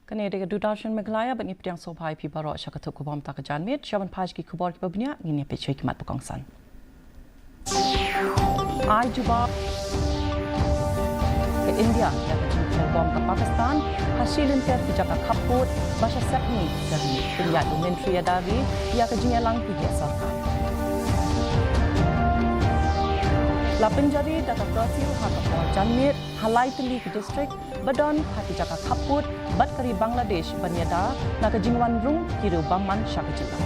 Kanada Dudashan Meghalaya but Niptiang Sopai Pibaro Shakatuk Kubom Takajanmit, Shaban Pajki Kubor Babnia, Ninipichik Mat Bukongsan. I Juba India, Yakajin Telbom ke Pakistan, hasilin ter Kijaka Kaput, Basha Sepni dari Pilihat Menteri Adari, Yakajin Elang Tiga Sarkar. Lapan jari data curfew Hakapor Janmit, Halai Teli District, Badon Hakijaka Kaput, Batkari Bangladesh, Banyada, Nakajingwan Rung, Kiru Bangman Shakajila.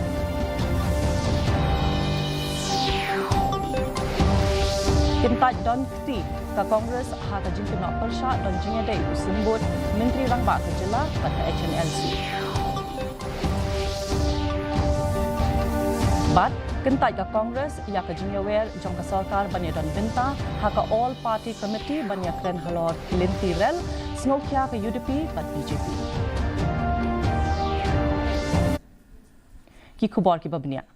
Kintaj Don Kti, ka Kongres Hakajin Kena Persha Don Jingade Usimbut, Menteri Rangba Kajila, Bata HNLC. But Kentaj ka Kongres ya ka jingyawer jong ka sarkar banya don binta haka all party committee banya kren halor linti rel snokya ka UDP but BJP ki khubor ki babnia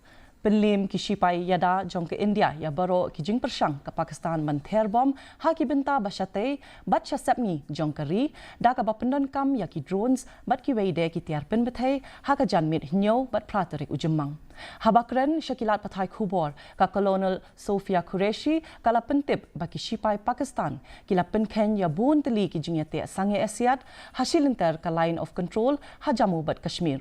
Penlim ki Shipai Yada jong ke India ya baro ki jing persang ke Pakistan man therbom ha ki binta bashate bat shasapni jong kari da ka bapendon kam ya ki drones bat ki weide ki tiar pen bethai ha ka janmit hnyo bat pratarik ujemmang habakren shakilat pathai khubor ka Colonel Sofia Qureshi kala pentip baki Shipai Pakistan kila penkhen ya bun teli ki jingyate sange asiat hasilinter ka line of control ha Jammu bat Kashmir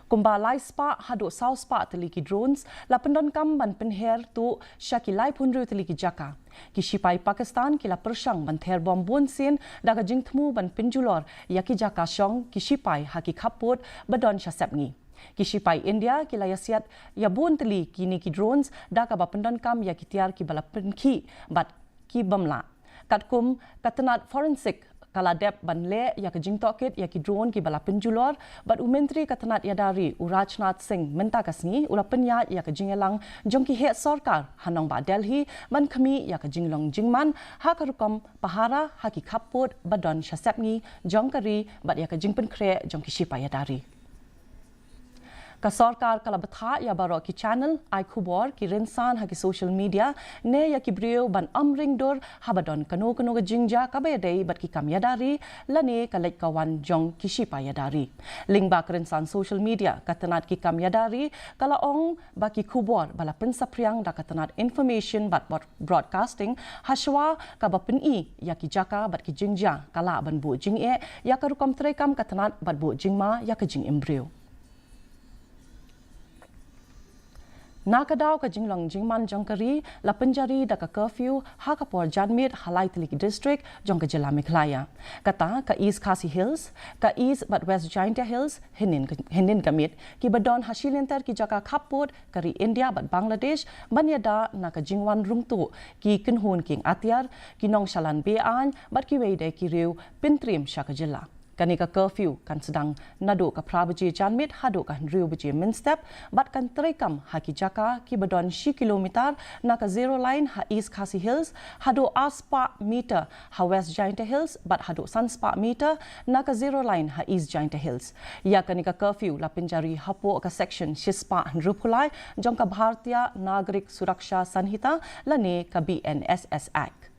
Kumbalai spa hado South spa teliki drones la pendon kam ban penher tu Shakilai punru teliki jaka ki Shipai Pakistan kila persang ban ther bom bun sin daga jingthmu ban pinjulor yaki jaka shong ki Shipai haki khaput badon shasapngi ki Shipai India kila yasiat ya bun teli kini ki drones daga ba pendon kam yaki tiar ki bala penki bat ki bamla katkum katanat forensic kala dep ban le ya ke jing tokit ya ki drone ki bala penjulor bat umentri katanat yadari Urajnath Singh menta kasni ula penya ya ke jingelang jong ki het sarkar hanong ba Delhi man khami ya ke jinglong jingman ha karukom pahara ha ki khaput badon shasapni jong kari bat ya ke jingpen kre jong ki Shipai yadari ka sarkar kala batha ya baro ki channel ai khubor ki rinsan ha ki social media ne ya ki brio ban amring dor habadon kano ga jingja ka be dei bat ki kam yadari lane ka lek kawan jong ki Shipai yadari lingba rinsan social media katanat ki kam yadari kala ong ba ki khubor bala pensapriang da katanat information bat broadcasting haswa ka ba peni ya ki jaka bat ki jingja kala ban bu jing e ya ka rukom trekam katanat bat bu jingma ya ka jing embrio Nakadaw ka jinglong jingman jongkari la penjari da ka curfew ha ka por janmit halai teliki district jong ka jila Meghalaya kata ka East KHASI Hills ka East but West Giant Hills hinin kamit ki badon hasilenter ki jaka khaput kari India but Bangladesh banyada na ka jingwan rungtu ki kinhun king atiar ki nong shalan be an bat ki weide ki riu pintrim shaka jila kani ka curfew kan sedang nado ka prabaji janmit hado kan riu baji min step bat kan trekam haki jaka ki badon shi kilometer na ka zero line ha East KHASI Hills hado aspa meter ha West Giant Hills bat hado sunspa meter na ka zero line ha East Giant Hills ya kani ka curfew la pinjari hapo ka section shispa rupulai jong ka Bharatiya Nagarik Suraksha Sanhita lane ka BNSS Act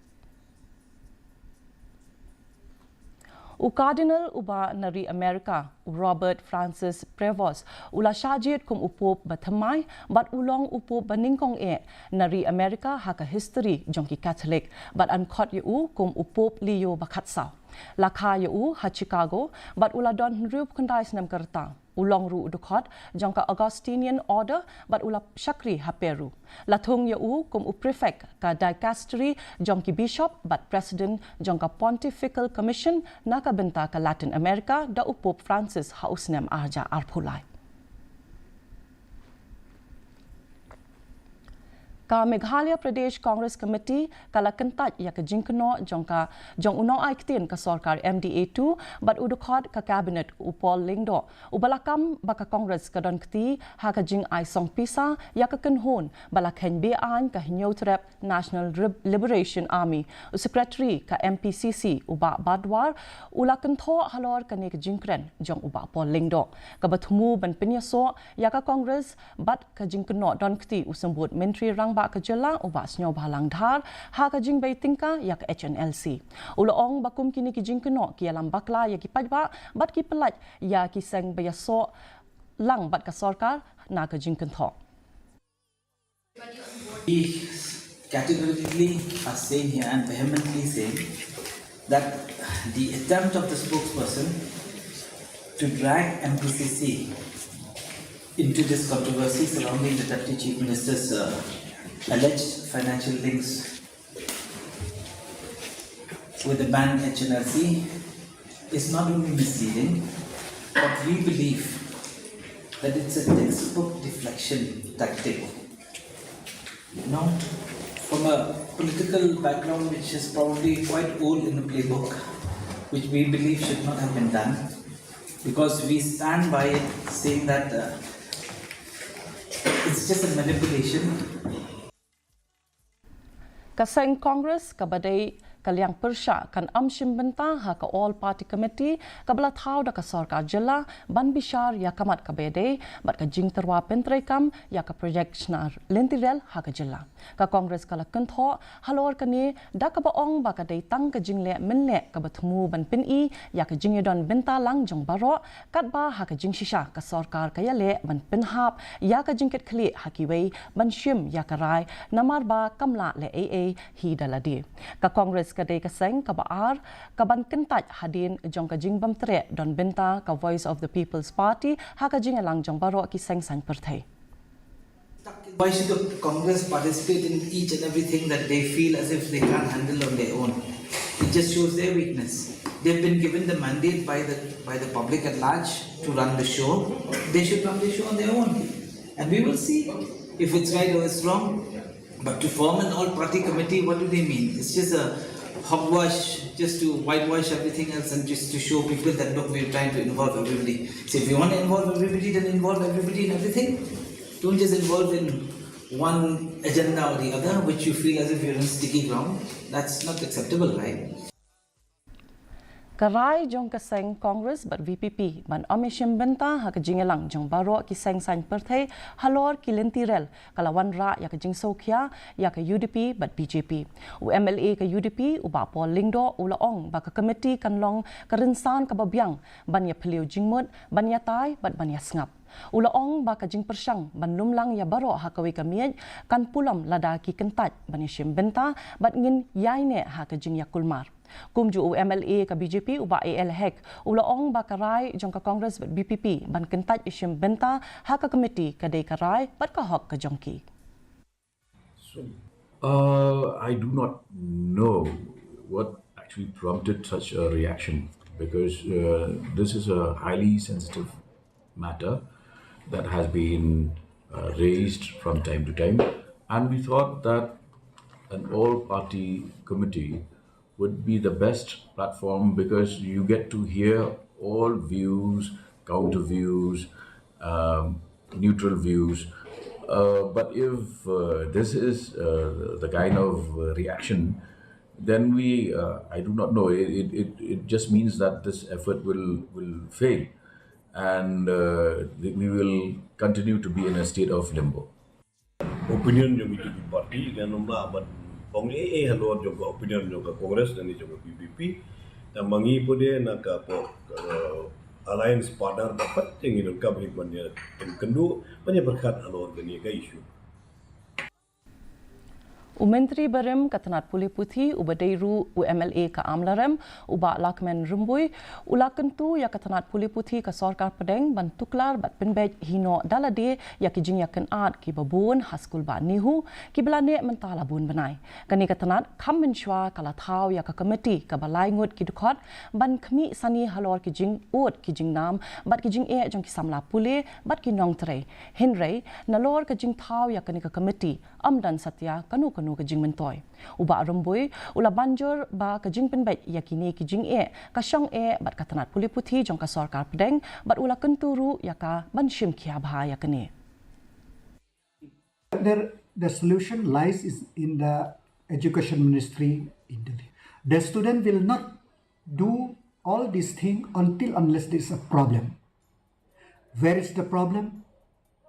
U Cardinal uba nari Amerika Robert Francis Prevost ula shajit kum upop bathamai bat ulong upop baningkong e nari Amerika haka history jongki Catholic bat ankot yu kum upop liyo bakatsaw lakha yu ha Chicago bat ula don rup kandai snam karta ulong ru udukot jongka Augustinian order bat ula shakri ha Peru lathung yu kum prefect ka dicastery jongki bishop bat president jongka pontifical commission naka benta ka Latin America da upop Francis ha usnem arja arphulai ka Meghalaya Pradesh Congress Committee kala kentaj ya ka jingkno jong unong aiktin ka sarkar MDA2 bat udukot ka cabinet upol lingdo ubalakam baka Congress ka don kti ha ka jing ai song pisa ya ka kenhon balakhen be an ka hinyotrep National Liberation Army secretary ka MPCC uba badwar ula kentho halor ka ne ka jingkren jong uba pol lingdo ka bathumu ban pinyaso ya ka Congress bat ka jingkno don kti usambut menteri rangba ba ka jela uba snyo balang dhar ha ka jing bay tingka ya ka HNLC. Uloong bakum kini ki jing keno ki alam bakla ya ki pajba bat ki pelaj ya ki seng bayaso lang bat ka sarkar na ka jing kentho. We categorically are saying here and vehemently saying that the attempt of the spokesperson to drag MPCC into this controversy surrounding the Deputy Chief Minister's alleged financial links with the banned HNLC is not only misleading, but we believe that it's a textbook deflection tactic. Now, from a political background which is probably quite old in the playbook, which we believe should not have been done, because we stand by it saying that it's just a manipulation. Kaseng Congress kabadai kaliang persya kan amshim benta ha ka all party committee kabla thau da ka sarkar jilla ban bishar ya kamat ka bede bat ka jing terwa pentrei kam ya ka project snar lentirel ha ka jilla ka Congress kala kentho halor ka ni da ka baong ba ka dei tang ka jing le men le ka bathmu ban pin i ya ka jing yodon benta lang jong baro kat ba ha ka jing shisha ka sarkar ka ya le ban pin hap ya ka jing ket khli ha ki wei ban shim ya ka rai namar ba kamla le aa hi daladi ka Congress kadai kaseng kabaar kaban kentaj hadin jong ka jing bam tre don benta ka Voice of the People's Party ha ka jing alang jong baro ki seng sang perthai. Why should the Congress participate in each and everything that they feel as if they can't handle on their own? It just shows their weakness. They've been given the mandate by the public at large to run the show. They should run the show on their own, and we will see if it's right or it's wrong. But to form an all-party committee, what do they mean? It's just a hogwash, just to whitewash everything else and just to show people that, look, we're trying to involve everybody. So if you want to involve everybody, then involve everybody in everything. Don't just involve in one agenda or the other, which you feel as if you're in sticky ground. That's not acceptable, right? Karai jong kaseng Congress but VPP ban amishim benta ha ka jingelang jong baro ki seng sang perthai halor ki lentirel kalawan ra ya ka jing sokhya ya ka UDP but BJP u MLA ka UDP u ba pol lingdo u laong ba ka committee kan long ka rinsan ka babyang ban ya phliu jingmut ban ya tai but ban ya sngap ulaong ba ka jing persang ban lumlang ya baro ha kawi kamiet kan pulam lada ki kentaj ban ya shim benta bat ngin yaine ha ka jing ya kulmar kumju u MLA ka BJP u ba AL hek ulaong ba karai jong ka Congress bat BPP ban kentaj ishim benta ha ka committee ka dei karai bat ka hok ka jongki. So I do not know what actually prompted such a reaction, because this is a highly sensitive matter that has been raised from time to time, and we thought that an all-party committee would be the best platform, because you get to hear all views, counter views, neutral views. But if this is the kind of reaction, then I do not know. It just means that this effort will fail, and we will continue to be in a state of limbo. Opinion yang itu parti dan nombor abad only halor juga opinion juga Congress dan juga PPP dan mangi pun dia nak alliance partner dapat yang itu kabin banyak yang kedua banyak berkat halor dan ia isu. Menteri Barem Katanat Puli Puthi ubadairu UMLA ka Amlarem uba lakmen rumbui ulakentu ya Katanat Puli Puthi ka Sarkar Pedeng ban tuklar bat penbej hino dalade ya ki jing yaken at ki babun haskul ba nihu ki belane mentala bun benai kani Katanat kham menshwa kala thau ya ka committee ka balai ngut ki dukot ban khmi sani halor ki jing ut ki jing nam bat ki jing e jong ki samla pule bat ki nong tre henry nalor ka jing thau ya kani ka committee amdan satya kanu ka jing mentoy uba rumbui ula banjur ba ka jing penbet yakini ki jing e ka syong e bat Katanat Puli Puthi jong ka Sarkar Pedeng bat ula kenturu ya ka banshim khia bha ya kene. The solution lies in the Education Ministry in Delhi. The student will not do all these things unless there is a problem. Where is the problem?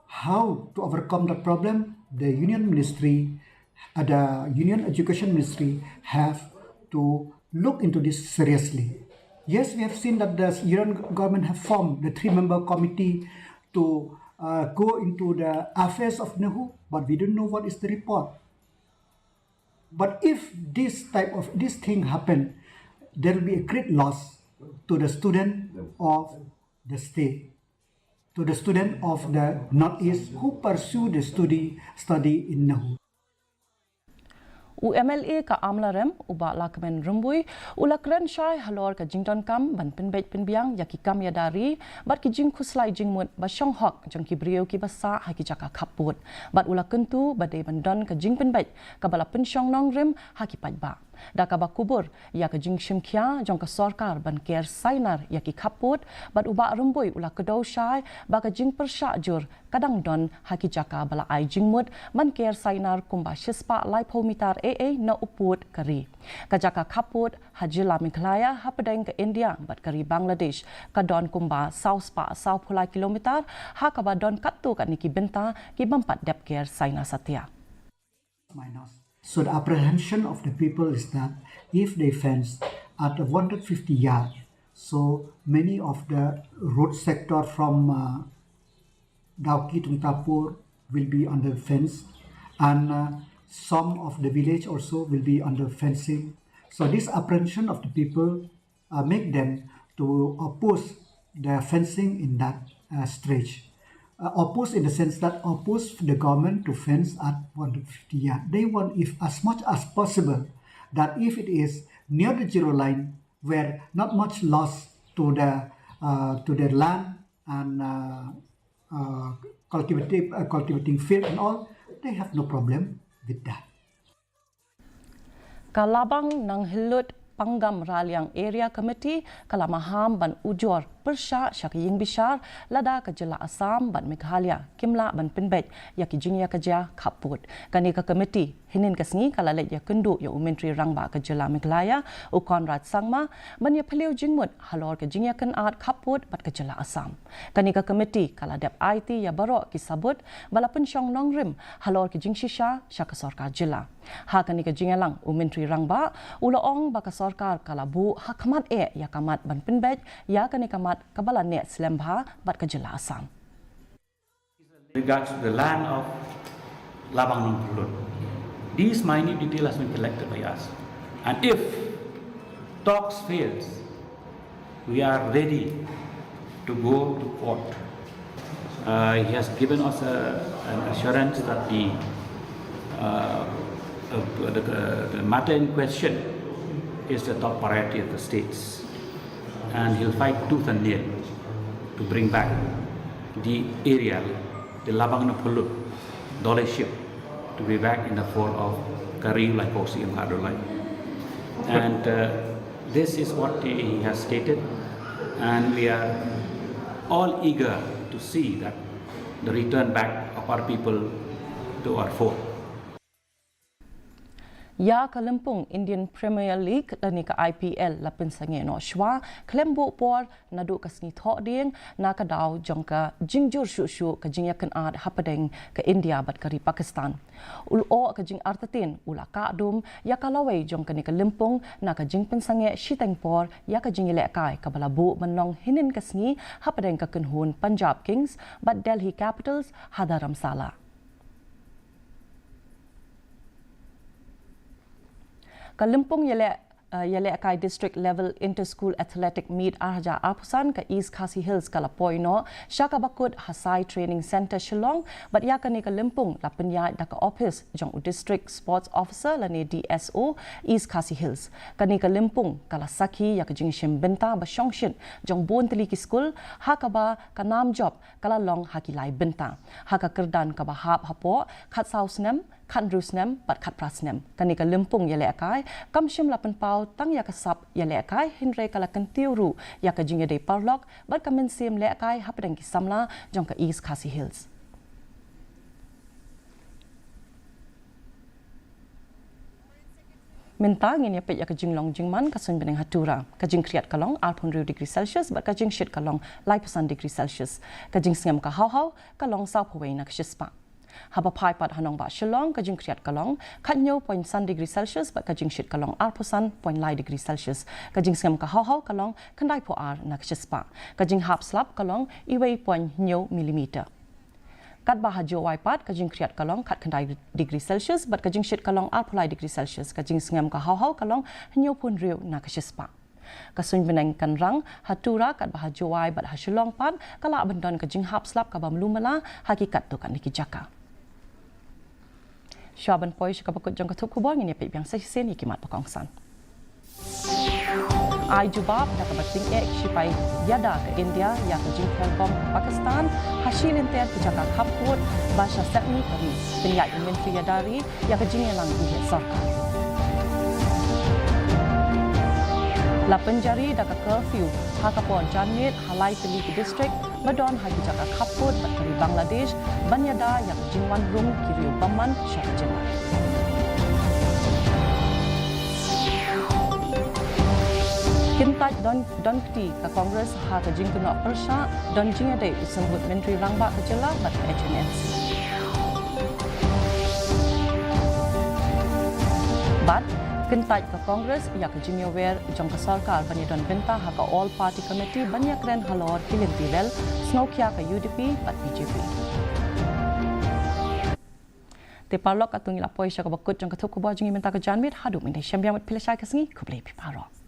How to overcome the problem? The Union Ministry the Union Education Ministry have to look into this seriously. Yes, we have seen that the Union government have formed the 3-member committee to go into the affairs of Nehu, but we don't know what is the report. But if this thing happen, there will be a great loss to the student of the state, to the student of the Northeast who pursue the study in Nehu. UMLA ka amlarem uba lakmen rumbui ulakren shai halor ka jington kam ban penbej penbiang yaki kam yadari bat ki jing khuslai jingmut ba shong hok jong ki brio ki basa ha ki jaka khaput bat ulakentu bade bandon ka jing penbej ka bala penshong nong rim ha ki pajba da ka ba kubur ya ka jing shimkhia jong ka sarkar ban ker sainar yaki khaput bat uba rumbui ulakdo shai ba ka jing persha jur kadang don ha ki jaka bala ai jingmut man ker sainar kumba shispa lai phomitar AA na uput kari. Kajaka kaput hajila MEGHALAYA hapadeng ke India bat kari Bangladesh kadon kumba south pa south pulai kilometer ha kaba don kattu kat niki benta ki bampat dep care saina satya. So the apprehension of the people is that if they fence at 150 yards, so many of the road sector from Dauki to Tapur will be under fence, and some of the village also will be under fencing. So this apprehension of the people make them to oppose the fencing in that stretch. Oppose in the sense that oppose the government to fence at 150 yards. They want, if as much as possible, that if it is near the zero line where not much loss to their land and cultivating field and all, they have no problem with that. Kalabang nang hilut Panggam Raliang Area Committee kalamaham ban ujor persya syakiying bishar lada kejela Assam ban MEGHALAYA kimla ban penbej ya kijingya kerja kaput kani ka committee hinin kasngi kalalet ya kendu ya menteri rangba kejela MEGHALAYA u Conrad Sangma ban ya pheliu jingmut halor kejingya kan art kaput bat kejela Assam kani ka committee kaladep IT ya barok kisabut bala pensyong nongrim halor kijing shisha syaka sarkar jela ha kani ka jingalang u menteri rangba uloong baka sarkar kalabu hakamat ya kamat ban penbej ya kani kamat kabala net slembha bat kejela Assam. Regards to the land of Labang Nong Pulut, these minute details has been collected by us, and if talks fails, we are ready to go to court. He has given us an assurance that the matter in question is the top priority of the states, and he'll fight tooth and nail to bring back the area, the Labang Nong Pulut dollarship, to be back in the fold of Kari, KHASI and Hadolai. And this is what he has stated, and we are all eager to see that the return back of our people to our fold. Ya Kalimpong Indian Premier League dan ka IPL lapin sange no shwa klembo por nadu kasni thok ding na ka daw jongka jingjur shu ka jingyakan ad hapadeng ka India bat kari Pakistan ulo ka jing artatin ula ka dum ya kalawai jongka ni Kalimpong na ka jing pensange shiteng por ya ka jingile kai ka balabu manong hinin kasni hapadeng ka kunhun Punjab Kings bat Delhi Capitals hadaram sala. Kalimpong yale kai district level inter-school athletic meet arja apusan ka East KHASI Hills kalapoino syaka bakut Hasai Training Center Shillong bat ya kani Kalimpong lapenya da ka office jong district sports officer lani DSO East KHASI Hills kani Kalimpong kala saki ya ka jingshim benta ba shongshin jong bon teliki school hakaba ka nam job kala long hakilai benta haka kerdan ka ba hap hapo khat sausnem kan rusnem bat khat prasnem kani Kalimpong yale akai kamshim lapan pau tang ya kasap yale akai hinre kala kantiuru ya ka jingya dei parlok bat kamen sim le akai hapadang ki samla jong ka East KHASI Hills. Mentang ini apa ya ka jinglong jingman ka sun beneng hatura ka jing kriat kalong 8 degree Celsius bat ka jing shit kalong 9% degree Celsius ka jing singam ka hau kalong sa phawai na ka shispa Haba pai pat hanong ba Shillong kajing kriat kalong khatnyo 0.1 degree Celsius ba kajing shit kalong 0.9 degree Celsius kajing sngam ka haw kalong kandai po ar na kspa kajing hap slap kalong iwei 0.9 millimeter. Kat bahajo waipat kajing kriat kalong kat kandai degree Celsius but kajing shit kalong 0.9 degree Celsius kajing sngam ka haw kalong hnyo pun riu na kspa. Kasun benang kanrang hatura kat bahajo wai bat hasilong pan kala bendon kajing hap slap ka bamlumala hakikat tu kan nikijaka. Syaban poi syakapakut jang katuk kubang ini pe yang sesen ikimat pakongsan. Ai jubab dak bating ek sipai yada ke India ya kajing terbom ke Pakistan hasil inter kejaka kaput bahasa setni kari penyai menteri yadari ya kajing elang di sarkar. La penjari dak curfew hakapo janit halai peli ke distrik badon hai kejaka kaput dari Bangladesh banyada ya kajing wan rum kiriu baman syarjana. Kintaj don kti ka Kongres ha kajing kena persya don jingade usambut menteri rangba kejela bat HNC. Bat kintaj ka Kongres ya kajing wer jong ka sarkar bani don benta ha ka all party committee banyak ren halor kilin tivel snokya ka UDP bat BJP. Te parlok atung ila poisha ka bakut jong ka thuk ko ba jingi menta ka janmit hadu min syambiam pilesai ka singi kublei piparo.